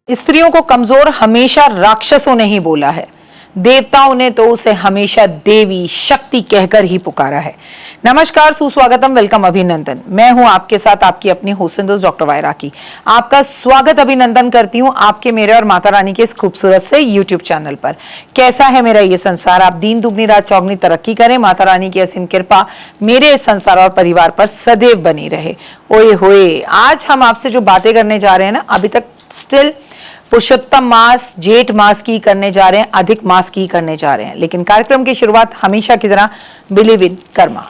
स्त्रियों को कमजोर हमेशा राक्षसों ने ही बोला है। देवताओं ने तो उसे हमेशा देवी शक्ति कहकर ही पुकारा है। नमस्कार, सुस्वागतम, वेलकम, अभिनंदन। मैं हूं आपके साथ आपकी अपनी होस्ट दोस्त डॉक्टर वायरा की। आपका स्वागत अभिनंदन करती हूं आपके, मेरे और माता रानी के इस खूबसूरत से यूट्यूब चैनल पर। कैसा है मेरा ये संसार, आप दिन दुगनी रात चौगनी तरक्की करें। माता रानी की असीम कृपा मेरे इस संसार और परिवार पर सदैव बनी रहे। ओए होए, आज हम आपसे जो बातें करने जा रहे हैं ना, अभी तक स्टिल पुरुषोत्तम मास, जेठ मास की करने जा रहे हैं, अधिक मास की करने जा रहे हैं, लेकिन कार्यक्रम की शुरुआत हमेशा की तरह बिलीव इन कर्मा।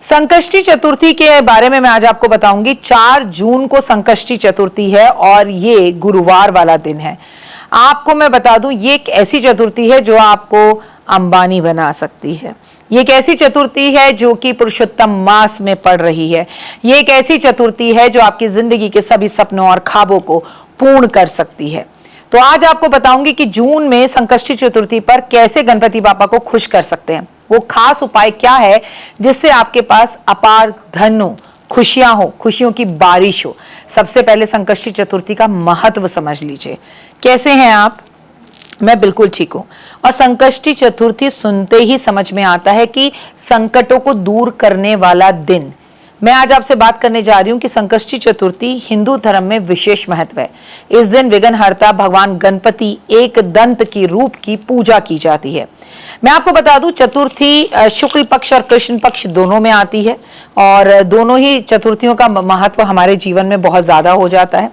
संकष्टी चतुर्थी के बारे में मैं आज आपको बताऊंगी। 4 जून को संकष्टी चतुर्थी है और ये गुरुवार वाला दिन है। आपको मैं बता दूं, ये एक ऐसी चतुर्थी है जो आपको अंबानी बना सकती है। ये एक ऐसी चतुर्थी है जो कि पुरुषोत्तम मास में पड़ रही है। ये एक ऐसी चतुर्थी है जो आपकी जिंदगी के सभी सपनों और ख्वाबों को पूर्ण कर सकती है। तो आज आपको बताऊंगी कि जून में संकष्टी चतुर्थी पर कैसे गणपति बापा को खुश कर सकते हैं। वो खास उपाय क्या है जिससे आपके पास अपार धन हो, खुशियां हो, खुशियों की बारिश हो। सबसे पहले संकष्टी चतुर्थी का महत्व समझ लीजिए। कैसे हैं आप? मैं बिल्कुल ठीक हूं। और संकष्टी चतुर्थी सुनते ही समझ में आता है कि संकटों को दूर करने वाला दिन। मैं आज आपसे बात करने जा रही हूं कि संकष्टी चतुर्थी हिंदू धर्म में विशेष महत्व है। इस दिन विघ्नहर्ता भगवान गणपति एक दंत की रूप की पूजा की जाती है। मैं आपको बता दूं, चतुर्थी शुक्ल पक्ष और कृष्ण पक्ष दोनों में आती है और दोनों ही चतुर्थियों का महत्व हमारे जीवन में बहुत ज्यादा हो जाता है।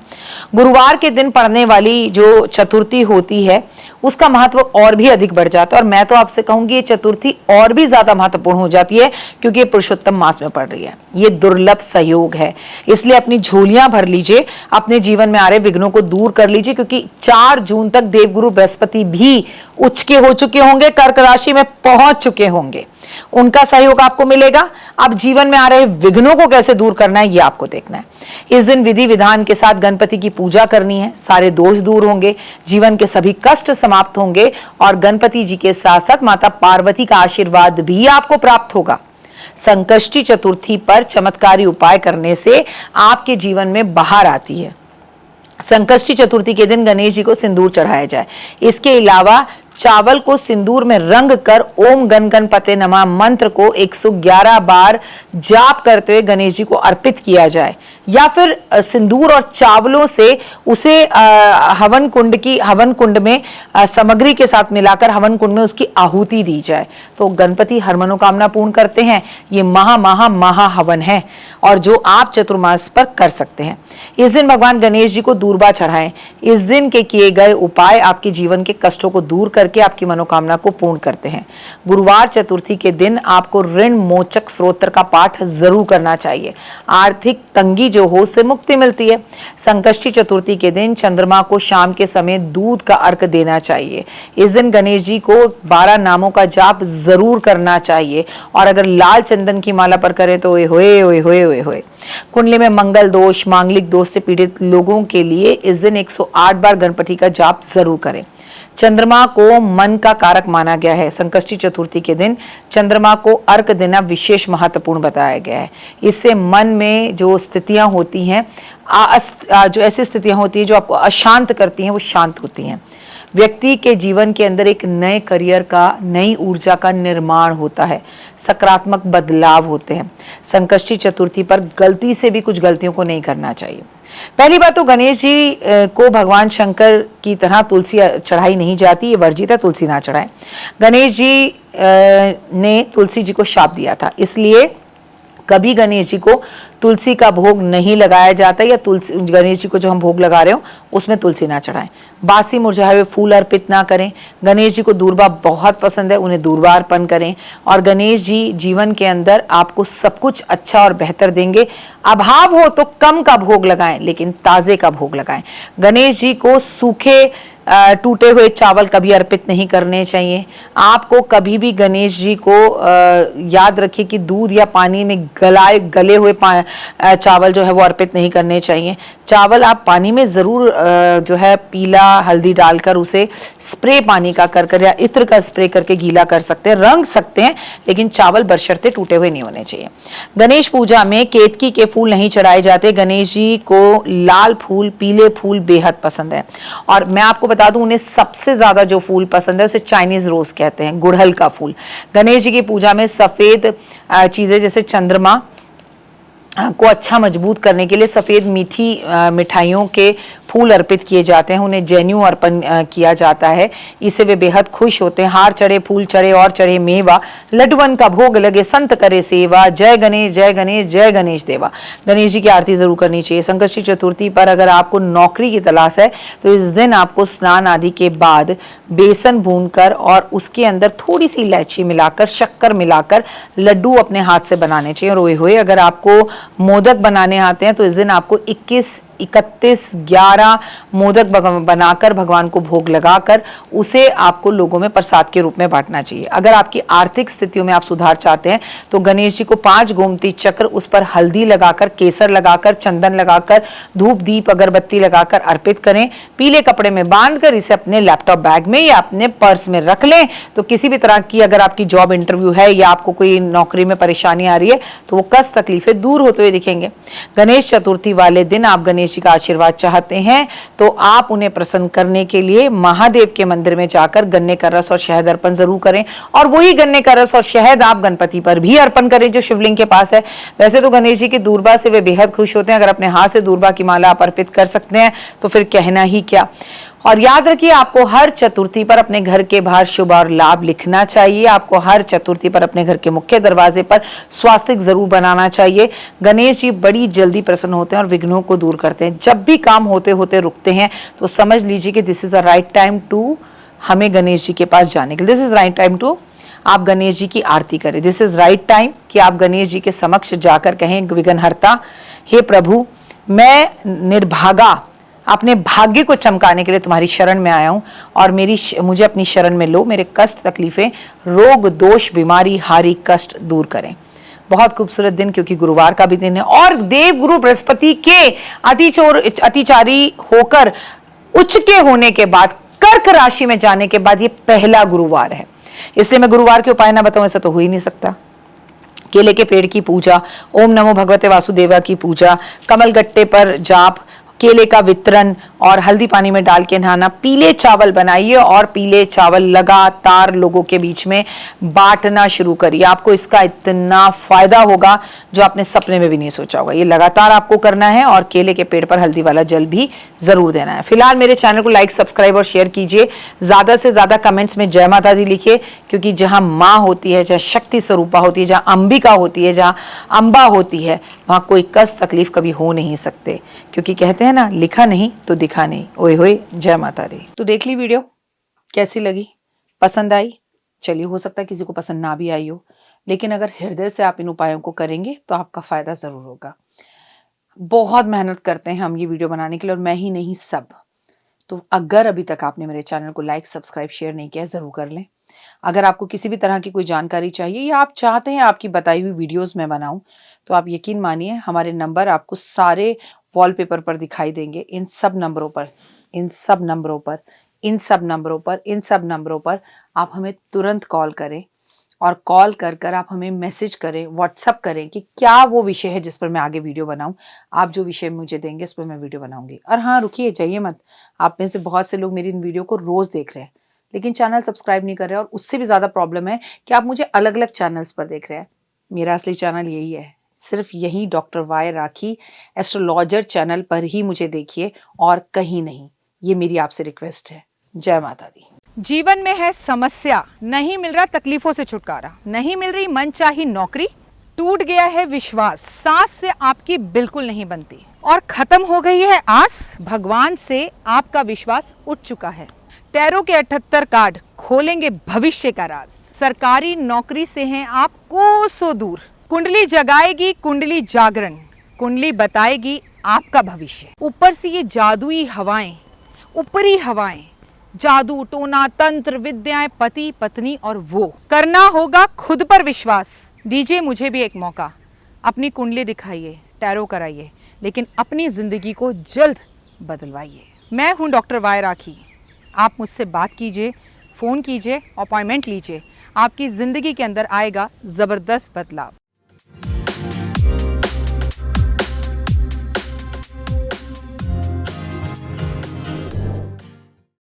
गुरुवार के दिन पड़ने वाली जो चतुर्थी होती है उसका महत्व और भी अधिक बढ़ जाता है और मैं तो आपसे कहूंगी ये चतुर्थी और भी ज्यादा महत्वपूर्ण हो जाती है क्योंकि ये पुरुषोत्तम मास में पड़ रही है। ये दुर्लभ सहयोग है, इसलिए अपनी झोलियां भर लीजिए, अपने जीवन में आ रहे विघ्नों को दूर कर लीजिए, क्योंकि 4 जून तक देवगुरु बृहस्पति भी उच्च के हो चुके होंगे, कर्क राशि में पहुंच चुके होंगे। उनका सहयोग आपको मिलेगा। अब जीवन में आ रहे विघ्नों को कैसे दूर करना है ये आपको देखना है। इस दिन विधि विधान के साथ गणपति की पूजा करनी है। सारे दोष दूर होंगे, जीवन के सभी कष्ट समाप्त होंगे और गणपति जी के साथ साथ माता पार्वती का आशीर्वाद भी आपको प्राप्त होगा। संकष्टी चतुर्थी पर चमत्कारी उपाय करने से आपके जीवन में बाहर आती है। संकष्टी चतुर्थी के दिन गणेश जी को सिंदूर चढ़ाया जाए। इसके अलावा चावल को सिंदूर में रंग कर ओम गण गणपते नमः मंत्र को 111 बार जाप करते हुए गणेश जी को अर्पित किया जाए, या फिर सिंदूर और चावलों से उसे हवन कुंड में सामग्री के साथ मिलाकर हवन कुंड में उसकी आहुति दी जाए तो गणपति हर मनोकामना पूर्ण करते हैं। ये महा हवन है और जो आप चतुर्मास पर कर सकते हैं। इस दिन भगवान गणेश जी को दूर्वा चढ़ाएं। इस दिन के किए गए उपाय आपके जीवन के कष्टों को दूर करके आपकी मनोकामना को पूर्ण करते हैं। गुरुवार चतुर्थी के दिन आपको ऋण मोचक स्तोत्र का पाठ जरूर करना चाहिए। आर्थिक तंगी जो हो से मुक्ति मिलती है। संकष्टी चतुर्थी के दिन चंद्रमा को शाम के समय दूध का अर्घ देना चाहिए। इस दिन गणेश जी को 12 नामों का जाप जरूर करना चाहिए और अगर लाल चंदन की माला पर करें तो ओए होए ओए होए ओए होए। कुंडली में मंगल दोष, मांगलिक दोष से पीड़ित लोगों के लिए इस दिन 108 बार गणपति का जाप जरूर करें। चंद्रमा को मन का कारक माना गया है। संकष्टी चतुर्थी के दिन चंद्रमा को अर्घ देना विशेष महत्वपूर्ण बताया गया है। इससे मन में जो स्थितियां होती हैं, जो ऐसी स्थितियां होती हैं जो आपको अशांत करती हैं, वो शांत होती हैं। व्यक्ति के जीवन के अंदर एक नए करियर का, नई ऊर्जा का निर्माण होता है। सकारात्मक बदलाव होते हैं। संकष्टी चतुर्थी पर गलती से भी कुछ गलतियों को नहीं करना चाहिए। पहली बात तो गणेश जी को भगवान शंकर की तरह तुलसी चढ़ाई नहीं जाती, ये वर्जित है, तुलसी ना चढ़ाएं। गणेश जी ने तुलसी जी को शाप दिया था, इसलिए कभी गणेश जी को तुलसी का भोग नहीं लगाया जाता, या तुलसी गणेश जी को जो हम भोग लगा रहे हो उसमें तुलसी ना चढ़ाएं। बासी मुरझाए हुए फूल अर्पित ना करें। गणेश जी को दूर्वा बहुत पसंद है, उन्हें दूर्वा अर्पण करें। और गणेश जी जीवन के अंदर आपको सब कुछ अच्छा और बेहतर देंगे। अभाव हो तो कम का भोग लगाएं, लेकिन ताजे का भोग लगाएं। गणेश जी को सूखे टूटे हुए चावल कभी अर्पित नहीं करने चाहिए। आपको कभी भी गणेश जी को याद रखिए कि दूध या पानी में गले हुए चावल जो है वो अर्पित नहीं करने चाहिए। चावल आप पानी में ज़रूर जो है पीला हल्दी डालकर उसे स्प्रे पानी का कर या इत्र का स्प्रे करके गीला कर सकते हैं, रंग सकते हैं, लेकिन चावल बशर्ते टूटे हुए नहीं होने चाहिए। गणेश पूजा में केतकी के फूल नहीं चढ़ाए जाते। गणेश जी को लाल फूल, पीले फूल बेहद पसंद है। और मैं आपको बता दूं, उन्हें सबसे ज्यादा जो फूल पसंद है उसे चाइनीज रोज कहते हैं, गुड़हल का फूल। गणेश जी की पूजा में सफेद चीजें जैसे चंद्रमा को अच्छा मजबूत करने के लिए सफेद मीठी मिठाइयों के फूल अर्पित किए जाते हैं, उन्हें जनेऊ अर्पण किया जाता है। इससे वे बेहद खुश होते हैं। हार चढ़े, फूल चढ़े और चढ़े मेवा, लड्डुअन का भोग लगे, संत करे सेवा, जय गणेश जय गणेश जय गणेश देवा। गणेश जी की आरती जरूर करनी चाहिए। संकष्टी चतुर्थी पर अगर आपको नौकरी की तलाश है तो इस दिन आपको स्नान आदि के बाद बेसन भूनकर और उसके अंदर थोड़ी सी इलायची मिलाकर, शक्कर मिलाकर लड्डू अपने हाथ से बनाने चाहिए। और ओए अगर आपको मोदक बनाने आते हैं तो इस दिन आपको 21, 31, 11 मोदक बनाकर भगवान को भोग लगाकर उसे आपको लोगों में प्रसाद के रूप में बांटना चाहिए। अगर आपकी आर्थिक स्थितियों में आप सुधार चाहते हैं तो गणेश जी को 5 गोमती चक्र, उस पर हल्दी लगाकर, केसर लगाकर, चंदन लगाकर, धूप दीप अगरबत्ती लगाकर अर्पित करें। पीले कपड़े में बांधकर इसे अपने लैपटॉप बैग में या अपने पर्स में रख लें। तो किसी भी तरह की अगर आपकी जॉब इंटरव्यू है या आपको कोई नौकरी में परेशानी आ रही है तो वो कष्ट तकलीफें दूर होते हुए दिखेंगे। गणेश चतुर्थी वाले दिन आप गणेश जी का आशीर्वाद चाहते हैं तो आप उन्हें प्रसन्न करने के लिए महादेव के मंदिर में जाकर गन्ने का रस और शहद अर्पण जरूर करें। और वही गन्ने का रस और शहद आप गणपति पर भी अर्पण करें जो शिवलिंग के पास है। वैसे तो गणेश जी की दूर्बा से वे बेहद खुश होते हैं। अगर अपने हाथ से दूर्बा की माला आप अर्पित कर सकते हैं तो फिर कहना ही क्या। और याद रखिए, आपको हर चतुर्थी पर अपने घर के बाहर शुभ और लाभ लिखना चाहिए। आपको हर चतुर्थी पर अपने घर के मुख्य दरवाजे पर स्वास्तिक जरूर बनाना चाहिए। गणेश जी बड़ी जल्दी प्रसन्न होते हैं और विघ्नों को दूर करते हैं। जब भी काम होते होते रुकते हैं तो समझ लीजिए कि this is the right time to हमें गणेश जी के पास जाने के लिए। This is right time to आप गणेश जी की आरती करें। दिस इज राइट टाइम कि आप गणेश जी के समक्ष जाकर कहें, विघ्नहर्ता, हे प्रभु, मैं निर्भागा अपने भाग्य को चमकाने के लिए तुम्हारी शरण में आया हूं और मुझे अपनी शरण में लो। मेरे कष्ट, तकलीफें, रोग, दोष, बीमारी, हारी, कष्ट दूर करें। बहुत खूबसूरत दिन, क्योंकि गुरुवार का भी दिन है और देव गुरु बृहस्पति के अतिचारी होकर उच्च के होने के बाद कर्क राशि में जाने के बाद ये पहला गुरुवार है। इसलिए मैं गुरुवार के उपाय ना बताऊं, ऐसा तो हो ही नहीं सकता। केले के पेड़ की पूजा, ओम नमो भगवते वासुदेवा की पूजा, कमल गट्टे पर जाप, केले का वितरण और हल्दी पानी में डाल के नहाना। पीले चावल बनाइए और पीले चावल लगातार लोगों के बीच में बांटना शुरू करिए। आपको इसका इतना फायदा होगा जो आपने सपने में भी नहीं सोचा होगा। ये लगातार आपको करना है और केले के पेड़ पर हल्दी वाला जल भी जरूर देना है। फिलहाल मेरे चैनल को लाइक, सब्सक्राइब और शेयर कीजिए। ज्यादा से ज्यादा कमेंट्स में जय माता दी लिखिए, क्योंकि जहां माँ होती है, जहां शक्ति स्वरूपा होती है, जहां अंबिका होती है, जहां अंबा होती है, वहां कोई कष्ट तकलीफ कभी हो नहीं सकते। क्योंकि कहते हैं ना, लिखा नहीं तो दिखा नहीं। ओए होए, जय माता दी। तो देख ली वीडियो, कैसी लगी, पसंद आई? चलिए, हो सकता है किसी को पसंद ना भी आई हो, लेकिन अगर हृदय से आप इन उपायों को करेंगे तो आपका फायदा जरूर होगा। बहुत मेहनत करते हैं हम ये वीडियो बनाने के लिए, और मैं ही नहीं, सब। तो अगर अभी तक आपने मेरे चैनल को लाइक, सब्सक्राइब, शेयर नहीं किया, जरूर कर लें। अगर आपको किसी भी तरह की कोई जानकारी चाहिए या आप चाहते हैं आपकी बताई हुई वीडियोस में बनाऊं, तो आप यकीन मानिए हमारे नंबर आपको सारे वॉलपेपर पर दिखाई देंगे। इन सब नंबरों पर आप हमें तुरंत कॉल करें और कॉल कर आप हमें मैसेज करें, व्हाट्सअप करें कि क्या वो विषय है जिस पर मैं आगे वीडियो बनाऊं। आप जो विषय मुझे देंगे उस पर मैं वीडियो बनाऊंगी। और हाँ, रुकिए, जाइए मत। आप में से बहुत से लोग मेरी इन वीडियो को रोज देख रहे हैं लेकिन चैनल सब्सक्राइब नहीं कर रहे हैं, और उससे भी ज्यादा प्रॉब्लम है कि आप मुझे अलग अलग चैनल्स पर देख रहे हैं। मेरा असली चैनल यही है, सिर्फ यही डॉक्टर वाई राखी एस्ट्रोलॉजर चैनल पर ही मुझे देखिए और कहीं नहीं। ये मेरी आपसे रिक्वेस्ट है। जय माता दी। जीवन में है समस्या, नहीं मिल रहा तकलीफों से छुटकारा, नहीं मिल रही मनचाही नौकरी, टूट गया है विश्वास, सांस से आपकी बिल्कुल नहीं बनती और खत्म हो गई है आस, भगवान से आपका विश्वास उठ चुका है। टैरो के 78 कार्ड खोलेंगे भविष्य का राज। सरकारी नौकरी से हैं आप कोसों दूर। कुंडली जगाएगी कुंडली जागरण, कुंडली बताएगी आपका भविष्य। ऊपर से ये जादुई हवाएं, ऊपरी हवाएं जादू टोना तंत्र विद्याएं, पति पत्नी और वो। करना होगा खुद पर विश्वास। दीजिए मुझे भी एक मौका, अपनी कुंडली दिखाइए, टैरो कराइए, लेकिन अपनी जिंदगी को जल्द बदलवाइए। मैं हूं डॉक्टर वाई राखी। आप मुझसे बात कीजिए, फ़ोन कीजिए, अपॉइंटमेंट लीजिए। आपकी ज़िंदगी के अंदर आएगा ज़बरदस्त बदलाव।